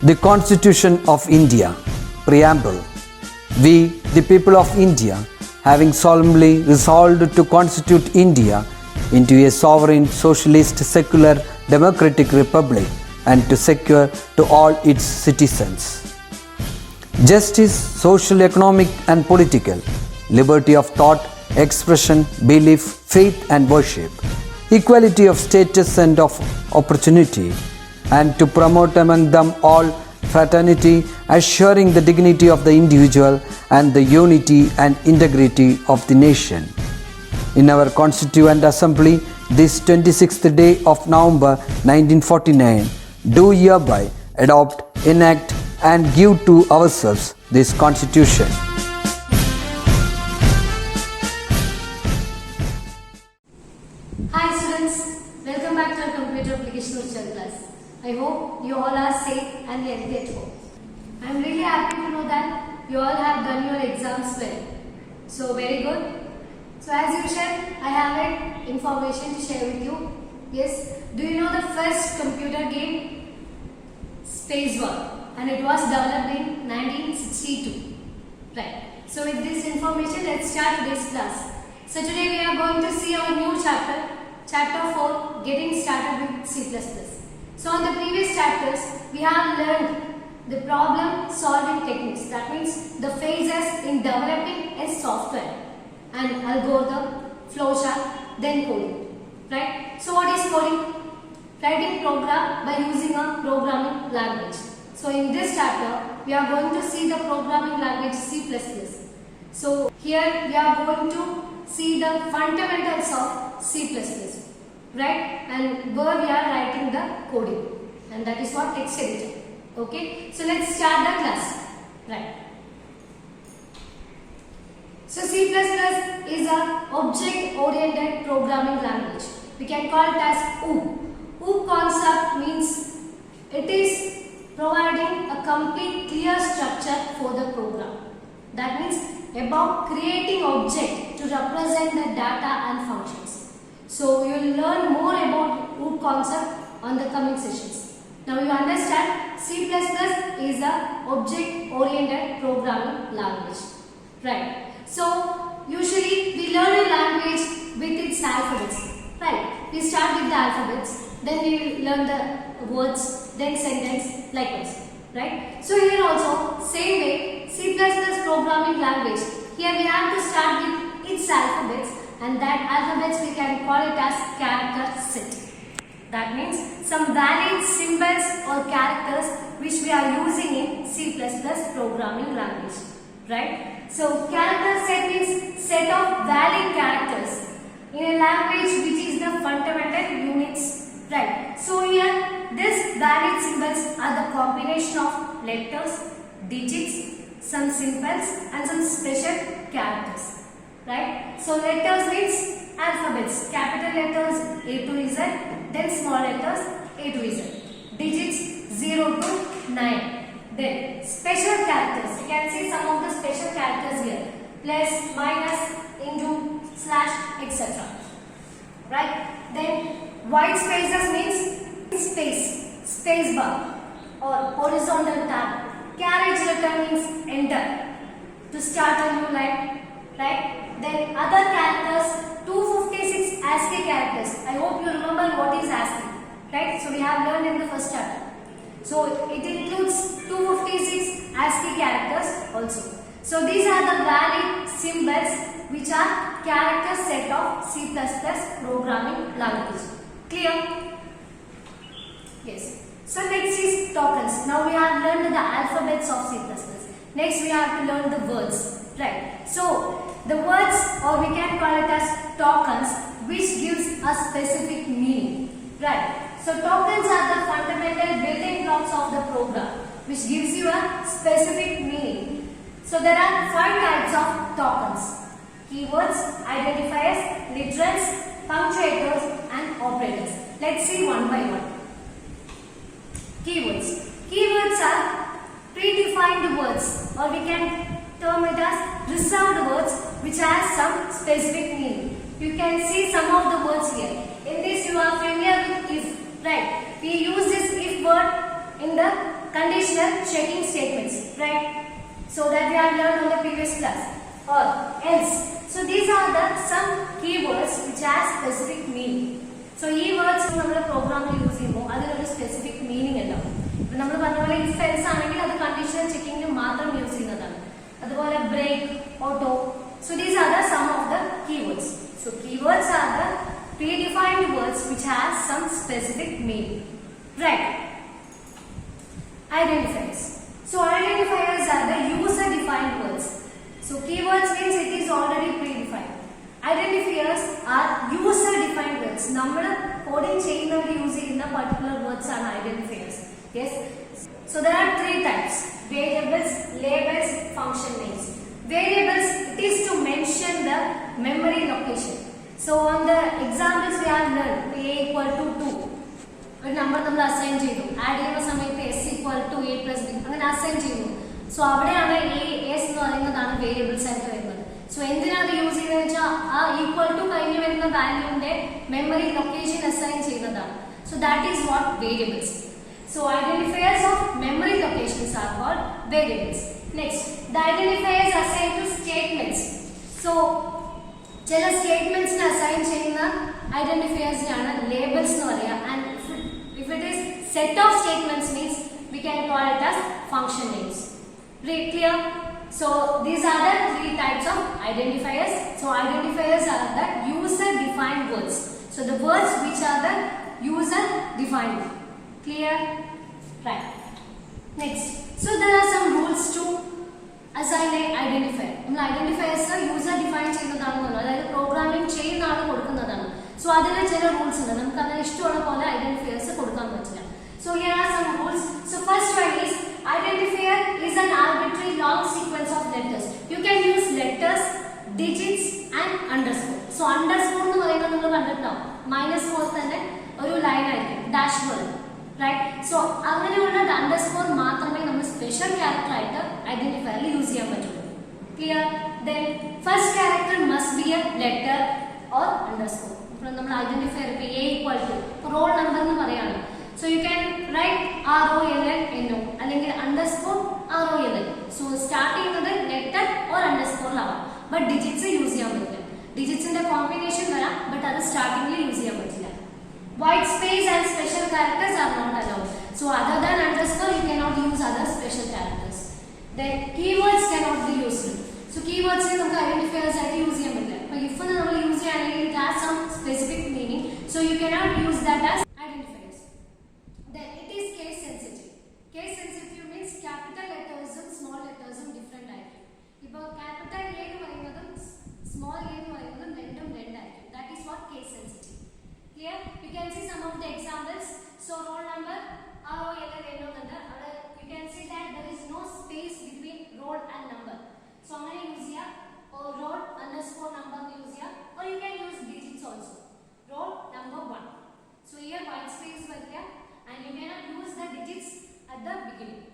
The Constitution of India, Preamble. We, the people of India, having solemnly resolved to constitute India into a sovereign, socialist, secular, democratic republic and to secure to all its citizens justice, social, economic and political, liberty of thought, expression, belief, faith and worship, equality of status and of opportunity, and to promote among them all fraternity, assuring the dignity of the individual and the unity and integrity of the nation. In our Constituent Assembly, this 26th day of November 1949, do hereby adopt, enact and give to ourselves this Constitution. Hi students, welcome back to our computer application virtual class. I hope you all are safe and healthy at home. I am really happy to know that you all have done your exams well. So very good. So as usual, I have an information to share with you. Yes, do you know the first computer game? Space War, and it was developed in 1962. Right. So with this information, let's start today's class. So today we are going to see our new chapter, chapter 4, getting started with C++. So on the previous chapters, we have learned the problem solving techniques. That means the phases in developing a software and algorithm, flowchart, then coding. Right. So what is coding? Writing program by using a programming language. So in this chapter, we are going to see the programming language C++. So here we are going to see the fundamentals of C++, right? And where we are writing the coding, and that is what text editor. Okay, so let's start the class. Right. So C++ is a object-oriented programming language. We can call it as OOP. OOP concept means it is providing a complete clear structure for the program. That means about creating object to represent the data and functions. So you will learn more about OOP concept on the coming sessions. Now you understand C++ is a object oriented programming language. Right. So usually we learn a language with its alphabets. Right. We start with the alphabets, then we will learn the words, then sentence, like this. Right. So here also same way C++ programming language. Here we have to start with its alphabets, and that alphabets we can call it as character set. That means some valid symbols or characters which we are using in C++ programming language. Right. So character set means set of valid characters in a language which is the fundamental units. Right. So here these valid symbols are the combination of letters, digits, some symbols and some special characters. Right. So letters means alphabets, capital letters A to Z, then small letters A to Z. Digits 0 to 9. Then special characters. You can see some of the special characters here. Plus, minus, into, slash, etc. Right. Then white spaces means space, space bar or horizontal tab. Carriage letter means enter to start a new line. Right. Then other characters, 256 ASCII characters. I hope you remember what is ASCII. Right. So we have learned in the first chapter. So it includes 256 ASCII characters also. So these are the valid symbols which are character set of C++ programming language. Clear? Yes. So next is tokens. Now we have learned the alphabets of C++. Next we have to learn the words. Right. So the words, or we can call it as tokens, which gives a specific meaning. Right. So tokens are the fundamental building blocks of the program, which gives you a specific meaning. So there are 5 types of tokens: keywords, identifiers, literals, punctuators and operators. Let's see one by one. Keywords. Keywords are predefined words, or we can term it as reserved words which has some specific meaning. You can see some of the words here. In this you are familiar with if, right? We use this if word in the conditional checking statements, right? So that we have learned on the previous class. Or else. So these are the some keywords which has specific meaning. So these words നമ്മൾ പ്രോഗ്രാമിൽ use ചെയ്യുമ്പോൾ അതിനൊരു specific meaning ഉണ്ടാവും. ഇപ്പം നമ്മൾ പറഞ്ഞ പോലെ if else ആണെങ്കിൽ അത് കണ്ടീഷണൽ ചെക്കിങ്ങിന് മാത്രം യൂസ് ചെയ്യുന്നതാണ്. അതുപോലെ brake, auto. So these are the some of the keywords. So keywords are the predefined words which has some specific meaning. Right. Identifiers. So identifiers are the user defined words. So keywords means it is already predefined. Identifiers are user defined words. നമ്മൾ coding ചെയ്യുന്നവർ use ചെയ്യുന്ന particular words ആണ് identifiers. Yes. So there are three types: variables, labels, function names. Variables, it is to mention the memory location. So on the examples we have learned a equal to 2. ഒരു number നമ്മൾ assign ചെയ്തു. Add ചെയ്യുന്ന സമയത്ത് s equal to a plus b അങ്ങനെ assign ചെയ്തു. So അവിടെയാണ് S എന്ന് പറയുന്നതാണ് വേരിയബിൾസ് ആയിട്ട് വരുന്നത്. സോ എന്തിനാണ് യൂസ് ചെയ്യുന്നത് വെച്ചാൽ ആ ഈക്വൽ ടു കഴിഞ്ഞ് വരുന്ന വാല്യൂവിന്റെ മെമ്മറി ലൊക്കേഷൻ അസൈൻ ചെയ്യുന്നതാണ്. So that is what variables. So identifiers of memory locations are called variables. Next, the identifiers assign to statements. So ചില സ്റ്റേറ്റ്മെന്റ്സിന് അസൈൻ ചെയ്യുന്ന ഐഡന്റിഫയേഴ്സിനാണ് ലേബിൾസ് എന്ന് പറയുക. And if it is set of statements means we can call it as function names. Clear? So these are the three types of identifiers. So identifiers are the user defined words. So the words which are the user defined. Clear? Right. Next. So there are some rules to assign an identifier. നമ്മൾ identifiers user defined ചെയ്യുന്നതാണെന്ന് അതായത് programming ചെയ്യുന്ന ആൾ കൊടുക്കുന്നതാണ്. So അതിന് ചില rules ഉണ്ട്. നമുക്ക് അങ്ങനെ ഇഷ്ടമുള്ള പോലെ ഐഡന്റിഫയേഴ്സ് കൊടുക്കാൻ പറ്റില്ല. So here are some rules. So first one is identifier is an arbitrary long sequence of letters. You can use letters, digits and underscore. So underscore എന്ന് പറയുന്നത് നിങ്ങൾ കണ്ടിട്ടുണ്ടാവും. മൈനസ് പോലെ തന്നെ ഒരു ലൈൻ ആയിരിക്കും, ഡാഷ് പോലെ, റൈറ്റ്? സോ അങ്ങനെയുള്ള അണ്ടർസ്കോർ മാത്രമേ നമ്മൾ സ്പെഷ്യൽ ക്യാരക്ടർ ആയിട്ട് ഐഡന്റിഫയറിൽ യൂസ് ചെയ്യാൻ പറ്റുള്ളൂ. Clear? Then first character must be a letter or underscore. ഇപ്പോൾ നമ്മൾ ഐഡന്റിഫയർ ഇപ്പോൾ A equal to roll number എന്ന് പറയാണ്. So you can write ROLL അല്ലെങ്കിൽ അണ്ടർസ്കോർ ROLL. സോ സ്റ്റാർട്ട് ചെയ്യുന്നത് ലെറ്റർ ഓർ അണ്ടർസ്കോറിലാവാം. ബട്ട് ഡിജിറ്റ്സ് യൂസ് ചെയ്യാൻ പറ്റില്ല. ഡിജിറ്റ്സിന്റെ കോമ്പിനേഷൻ വരാം, ബട്ട് അത് സ്റ്റാർട്ടിംഗിൽ യൂസ് ചെയ്യാൻ പറ്റില്ല. White space and special characters are not allowed. So other than underscore, you cannot use other special characters. Then keywords cannot be used. So keywords ne namukku identifiers aayittu use cheyan pattilla. Appo if nu nammal use cheyanengil it has some specific meaning. So you cannot use that as identifiers. Then it is case sensitive. Case sensitive means capital letters and small letters different ആയിരിക്കും. ഇപ്പോൾ capital A എന്ന് പറയുന്നതും small a എന്ന് പറയുന്നതും രണ്ടും രണ്ടായിരിക്കും. That is what case sensitive. Clear? You can see some of the examples. So roll number ROLL എന്നുണ്ട്. അവിടെ you can see that there is no space between roll and number. So അങ്ങനെ use ചെയ്യാം. or roll underscore number use ചെയ്യാം. or you can use digits also. roll number 1. So here white space വരില്ല and you cannot use the digits at the beginning.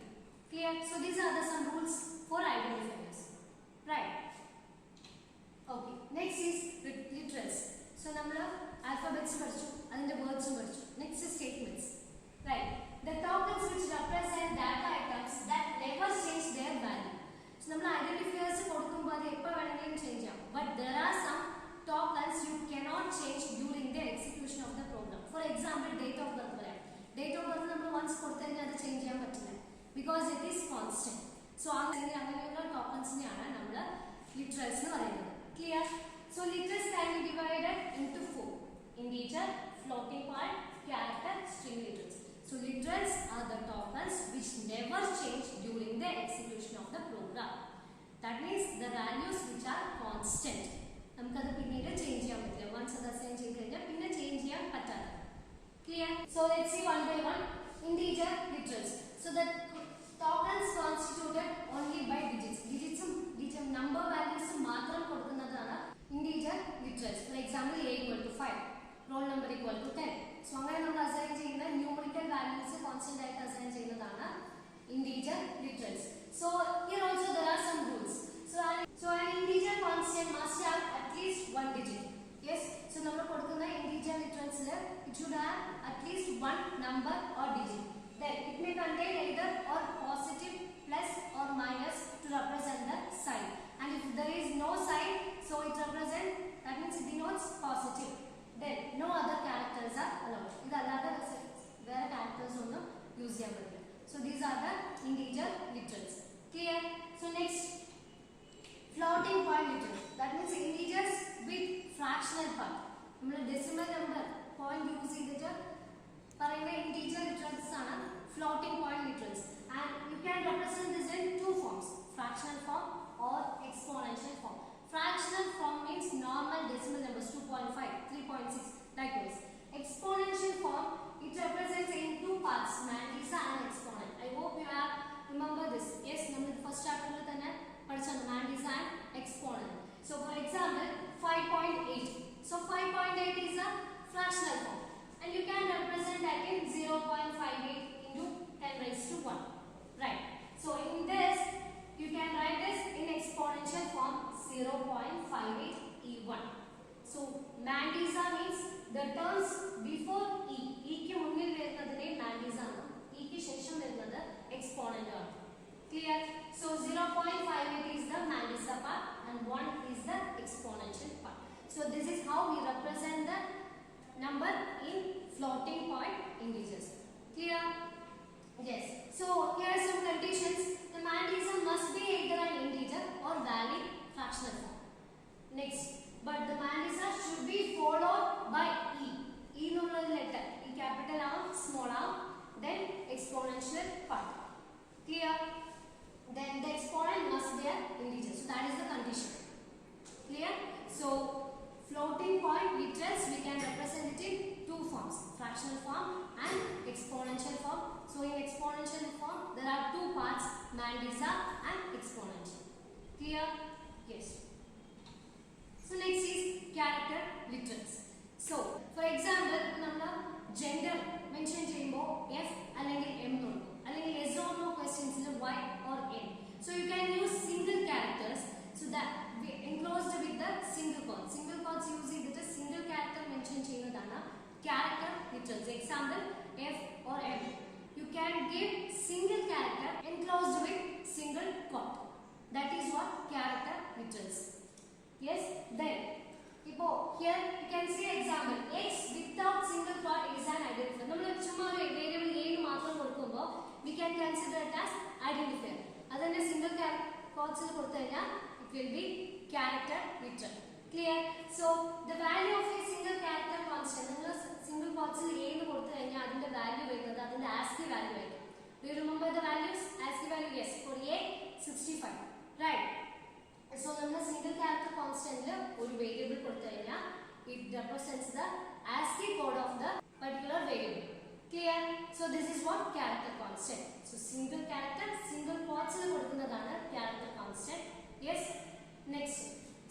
Clear? So these are the some rules for identifiers. Right? Okay. Next is literals. So നമ്മൾ alphabets പഠിച്ചു, അതിന്റെ words പഠിച്ചു. Next is statements. Right? The tokens which represent data items that never change their value. So നമ്മൾ identifiers കൊടുക്കുമ്പോൾ അത് എപ്പോൾ വേണമെങ്കിലും change ചെയ്യാം. But there are some tokens you cannot change during the execution of the program. For example, date of birth പറയാം. Date of birth നമ്മൾ once കൊടുത്തു കഴിഞ്ഞാൽ അത് ചേഞ്ച് ചെയ്യാൻ പറ്റില്ല. Because it is constant. So അങ്ങനെയുള്ള ടോക്കൺസിനെയാണ് നമ്മൾ literals എന്ന് പറയുന്നത്. Clear? So literals can be divided into 4: integer, floating point, character, string literals. So literals are the tokens which never change during the execution of the program. That means the values which are constant. നമുക്ക് അത് പിന്നീട് change ചെയ്യാൻ പറ്റില്ല. once അത് assign ചെയ്ത് കഴിഞ്ഞാൽ പിന്നെ change ചെയ്യാൻ പറ്റാതെ. Clear? So let's see one by one. Integer literals. So the tokens constituted only by digits. Digits number values മാത്രം കൊടുക്കുന്നതാണ് integer literals. For example, a equal to 5, roll number equal to 10. So അങ്ങനെ നമ്മൾ assign ചെയ്യുന്ന numerical values constant ആയിട്ട് assign ചെയ്യുന്നതാണ് integer literals. So here also there are some rules. So an integer constant must have at least one digit. Yes. So നമ്മൾ കൊടുക്കുന്ന integer literals it should have at least one number or digit. Then it may contain either or positive, plus or minus to represent the sign. And if there is no sign, so it represents, that means it denotes positive. Then no other characters are allowed. Idallada vera characters onnu use cheyan padilla. So these are the integer literals. Clear? So next, floating point literals. That means integers with fractional part. നമ്മൾ decimal number point use ചെയ്തിട്ട് പറയുന്ന integer literals ആണ് floating point literals. And you can represent this in two forms, fractional form or exponential form. Fractional form means normal decimal numbers 2.5, 3.6, likewise. Exponential form, it represents in two parts, mantissa and exponent. I hope you have remember this. Yes, നമ്മൾ first chapter ൽ തന്നെ പഠിച്ചതാണ് mantissa and exponent. So for example, 5.8. So 5.8 is a fractional form, and you can represent that in 0.58 into 10 raised to 1. Right. So in this, you can write this in exponential form 0.58 E1. So mantissa means the terms before E. E ക്ക് മുന്നിൽ വരുന്നതിനെ mantissa ആണ്. E ക്ക് ശേഷം വരുന്നത് exponent ആണ്. Clear? So 0.58 is the mantissa part and 1 is the exponential part. So this is how we represent the number in floating point integers. Clear? Yes. So here are some conditions. The mantissa must be either an integer or valid fractional form. Next, but the mantissa should be followed by E. E എന്നുള്ള letter, E capital R, small r, then exponential part. Clear? Then the exponent must be an integer. So that is the condition. Clear? So floating point literals we can represent it in two forms, fractional form and exponential form. So in exponential form there are two parts, mantissa and exponential. Clear? Yes. So next is character literals. So for example, നമ്മൾ gender mention ചെയ്യുമ്പോൾ F അല്ലെങ്കിൽ M നോക്കും, അല്ലെങ്കിൽ yes or no questions Y or N. So you can use single characters, so that we enclosed with the single quotes. Single quotes use ചെയ്തിട്ട് single character mention ചെയ്യുന്നതാണ് character literals. Example, F or M. You can give single character enclosed with single quote. That is what character literals. Yes. Then here you can see example, X without single quote is an identifier. നമ്മൾ ചുമ്മാ ഒരു variable A മാത്രം കൊടുക്കുമ്പോൾ we can consider it as identifier. അതന്നെ single quotes കൊടുത്തു കഴിഞ്ഞാൽ it will be character literal. Clear? So the value of a single character constant, നമ്മൾ single quotes A എന്ന് കൊടുത്തു കഴിഞ്ഞാൽ അതിന്റെ വാല്യൂ വരുന്നത് അതിന്റെ ASCII വാല്യൂ ആയിരിക്കും. Do you remember the values? ASCII value, yes, for A 65, right? So നമ്മൾ single character constant ൽ ഒരു വേരിയബിൾ കൊടുത്തു കഴിഞ്ഞാൽ it represents the ASCII code of the particular variable. Clear? So this is what character constant. So single character single quotes ൽ കൊടുക്കുന്നതാണ് character constant. Yes. Next,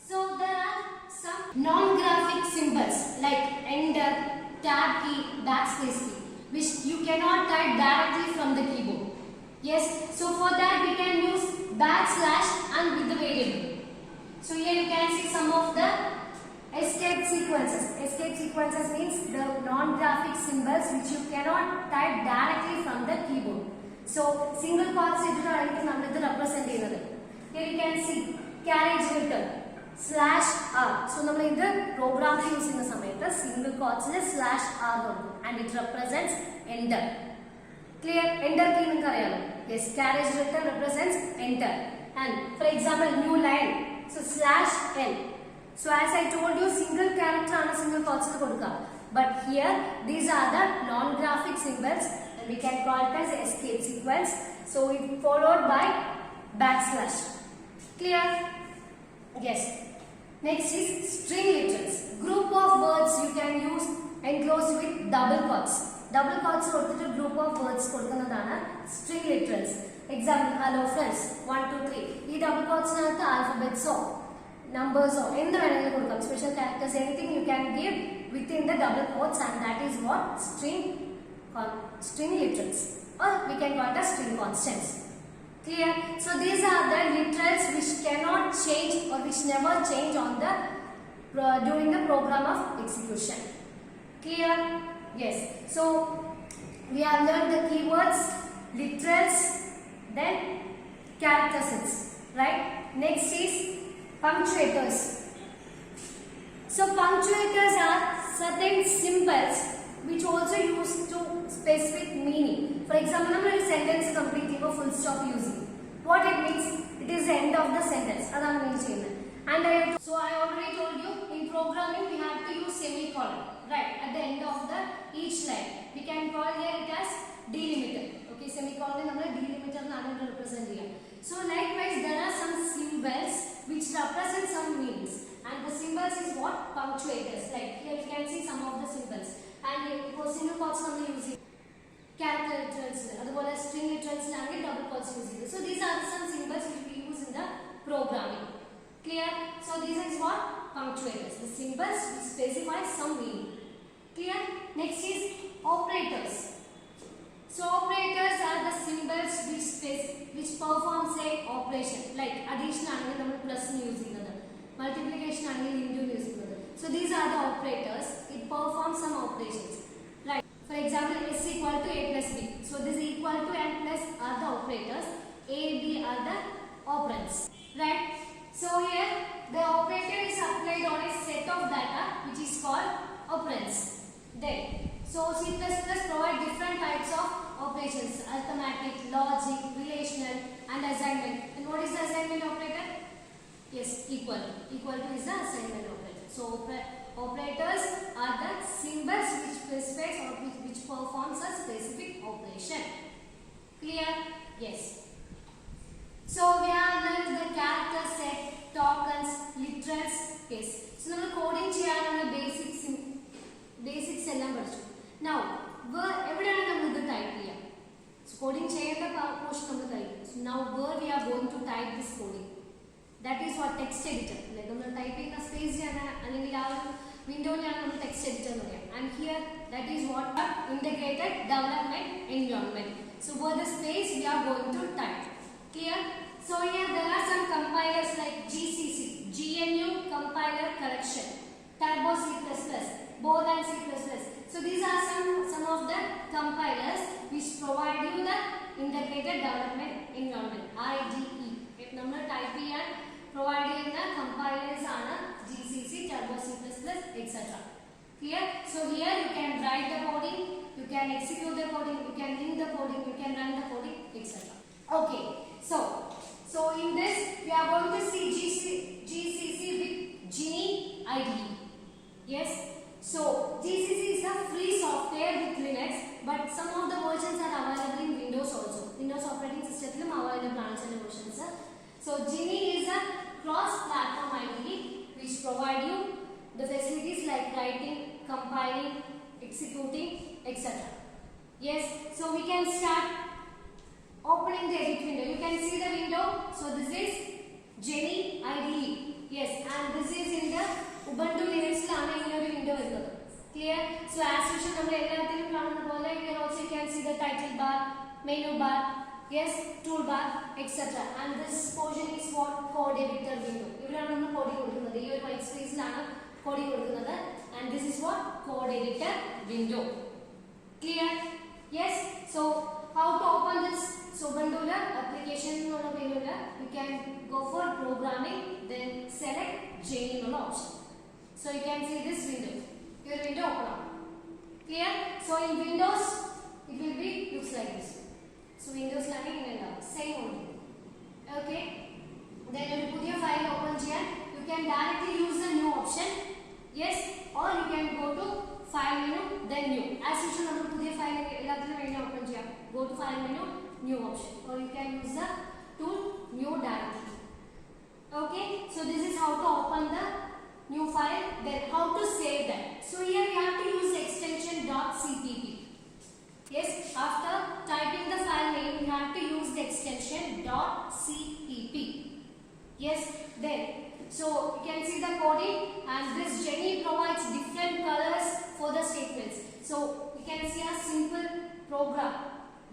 so there are some non-graphic symbols like enter, tab key, backspace key, which you cannot type directly from the keyboard. Yes, so for that we can use backslash and with the variable. So here you can see some of the escape sequences. Escape sequences means the non-graphic symbols which you cannot type directly from the keyboard. So single quotes ഇതിലാണ് നമ്മൾ ഇത് represent ചെയ്യുന്നത്. Here you can see carriage return /r. So നമ്മൾ ഇത് പ്രോഗ്രാമിൽ use ചെയ്യുന്ന സമയത്ത് single ക്വാട്സിൽ /r കൊടുക്കും and it represents enter. Clear? Enter key നിങ്ങൾക്ക് അറിയാലോ. Yes, carriage return represents enter. And for example, new line, so /n. So as I told you, single character ആണ് single quotes കൊടുക്കുക. But here these are the non-graphic symbols and we can call it as escape sequence. So it followed by backslash. Clear? Yes. Next is string literals. Group of words you can use enclosed with double quotes. Double quotes കൊടുത്തിട്ട് group of words കൊടുക്കുന്നതാണ് string literals. Example, hello friends, 1 2 3. ഈ double quotes നകത്ത് alphabets or numbers or എന്ത് വേണമെങ്കിലും കൊടുക്കാം. Special characters, anything you can give within the double quotes, and that is what string literals, or we can call it as string constants. Clear? So these are the literals which cannot change or which never change on the during the program of execution. Clear? Yes. So we have learned the keywords, literals, then character sets, right? Next is punctuators. So punctuators are certain symbols which also used to specific meaning. For example, we will sentence completing a full stop using. What it means? It is the end of the sentence. Adana means statement. And so I already told you in programming we have to use semicolon, right? At the end of the each line. We can call here it as delimiter. Okay, semicolon we delimiter represent here. So likewise there are some symbols which represent some meanings. And the symbols is what? Punctuators. Like here you can see some of the symbols. And for single quotes we are using character literals, otherwise string literals and double quotes using. So these are some symbols which we use in the programming. Clear? So this is what? Punctuators. The symbols which specify some meaning. Clear? Next is operators. So operators are the symbols which perform say operation. Like addition and plus using another. Multiplication and into using another. So these are the operators. It performs some operations. Right. For example, S equal to A plus B. So this equal to and plus are the operators. A, B are the operands. Right. So here the operator is applied on a set of data which is called operands. Then, so C++ provide different types of operations: arithmetic, logic, relational, and assignment. And what is the assignment operator? Yes, equal. Equal to is the assignment operator. So operators are the symbols which specifies or which performs a specific operation. Clear? Yes. So we have learned the character set, tokens, literals. Yes. So now coding cheyanalla basics ellam padichu. Now evidana nammal idu type cheya. So coding cheyanda portion nammal type. So now where we are going to type this coding. That is what text editor. Like നമ്മൾ typing a space ആണ് അല്ലെങ്കിൽ ആ ഒരു വിൻഡോയിലാണ് നമ്മൾ text editor എന്ന് പറയാം. And here that is what integrated development environment. So for the space we are going to type. Clear? So here there are some compilers like GCC, GNU Compiler Correction, Turbo C++, Bode and C++. So these are some of the compilers which provide you the integrated development environment, IDE. If number type here providing the compilers are GCC, Turbo C++, etc. Clear? So here you can write the coding, you can execute the coding, you can link the coding, you can run the coding, etc. Okay. So in this we are going to see GCC with Geany IDE. Yes. So GCC is a free software with Linux, but some of the versions are available in Windows also. Windows operating system available versions. So Geany is a cross-platform IDE which provide you the facilities like writing, compiling, executing, etc. Yes. So we can start opening the edit window. You can see the window. So this is Geany IDE. Yes, and this is in the Ubuntu Linux window. Clear? So as usual, here also you can see the title bar, menu bar, yes, toolbar, etc. And this portion is what? Code editor window. Coding white space coding and this is what? Code editor window. Clear? Yes. So how to open this? So Ubuntu application menu you can go for programming, then select Geany option. So you can see this window. Your window open up. Clear? So in Windows it will be looks like this. So Windows learning in same only. Okay. Then you put your file open here. You can directly use the new option. Yes. Or you can go to file menu then new. As usual, we put your file menu open here. Go to file menu, new option. Or you can use the tool new directly. Okay. So this is how to open the new file. Then how to save that. So here we have to use the extension .cpp. Yes, after typing the file name, you have to use the extension .cpp. Yes, then so you can see the coding, and this Geany provides different colors for the statements. So you can see a simple program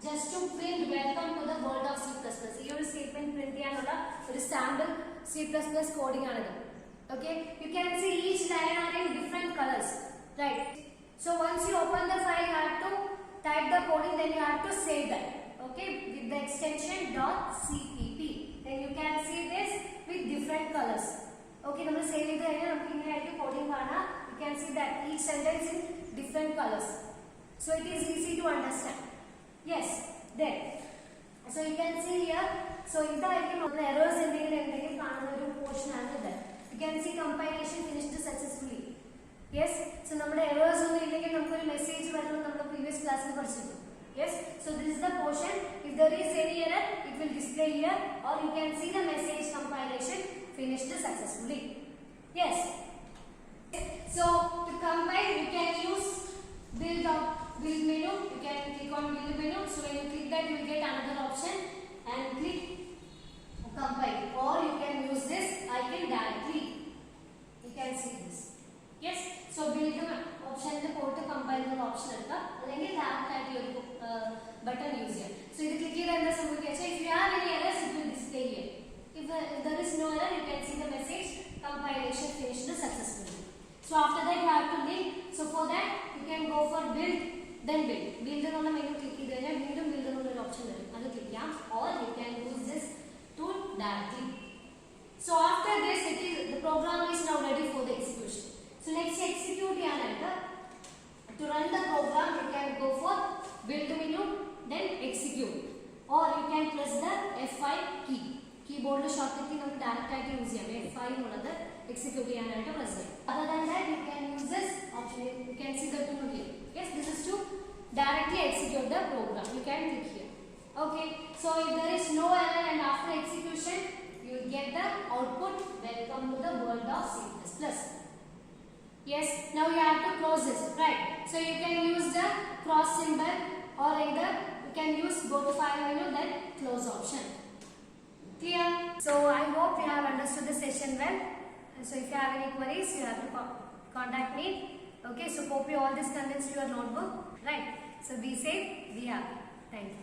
just to print welcome to the world of C++. Here is statement print for sample C++ coding. Okay, you can see each line are in different colors, right? So once you open the file, you have to type the coding have to save that, okay, with the extension .cpp. Then you can see this with different colors. Okay, നമ്മൾ save ചെയ്ത് കഴിഞ്ഞാൽ നമുക്ക് ഇങ്ങനെ ആയിരിക്കും coding കാണാം. You can see that each sentence in different colors, so it is easy to understand. Yes, there. So you can see here. So ഇതായിരിക്കും നമ്മൾ errors എന്തെങ്കിലും കാണുന്ന ഒരു പോർഷൻ ആണ് ഇത്. You can see compilation finished successfully. Yes, so നമ്മുടെ errors ഒന്നും ഇല്ലെങ്കിൽ നമുക്ക് ഒരു മെസ്സേജ് വരുന്നത് നമ്മുടെ പ്രീവിയസ് ക്ലാസ്സിൽ പഠിച്ചിട്ടുണ്ട്. Yes, so this is the portion. If there is any error, it will display here, or you can see the message compilation finished successfully. Yes. So to compile, you can use build menu. You can click on build menu. So when you click that, you will get another option and click compile. Or you can use this icon directly. You can see this. Yes. So build option the port compile the option എടുക്കുക അല്ലെങ്കിൽ direct ആയിട്ട് ഒരു button use ചെയ്യാം. So ഇത് click ചെയ്താൽ എന്താ സംഭവിക്കുക? If you have any errors, it will display here. If there is no error, you can see the message compilation finished successfully. So after that you have to link. So for that you can go for build, then build. Build എന്നുള്ള menu click ചെയ്ത് കഴിഞ്ഞാൽ വീണ്ടും build എന്നുള്ള ഒരു option വരും. അത് click ചെയ്യാം. Or you can use this tool directly. So after this, the program is now ready for the execution. So next execute ചെയ്യാനായിട്ട് to run the program you can go for build menu, then execute, or you can press the F5 key. കീബോർഡിൽ shortcut key നമുക്ക് direct ആയിട്ട് use ചെയ്യാം. F5 എന്നുള്ളത് execute ചെയ്യാനായിട്ട് press ചെയ്യാം. Other than that, you can use this option. You can see the tool here. Yes, this is to directly execute the program. You can click here. Okay, so if there is no error and after execution, you will get the output. Welcome to the world of C++. Yes, now you have to close this, right? So you can use the cross symbol, or either you can use go to file menu, then close option. Clear? So I hope you have understood the session well. So if you have any queries, you have to contact me. Okay, so copy all these contents to your notebook, right? So be safe, be happy. Thank you.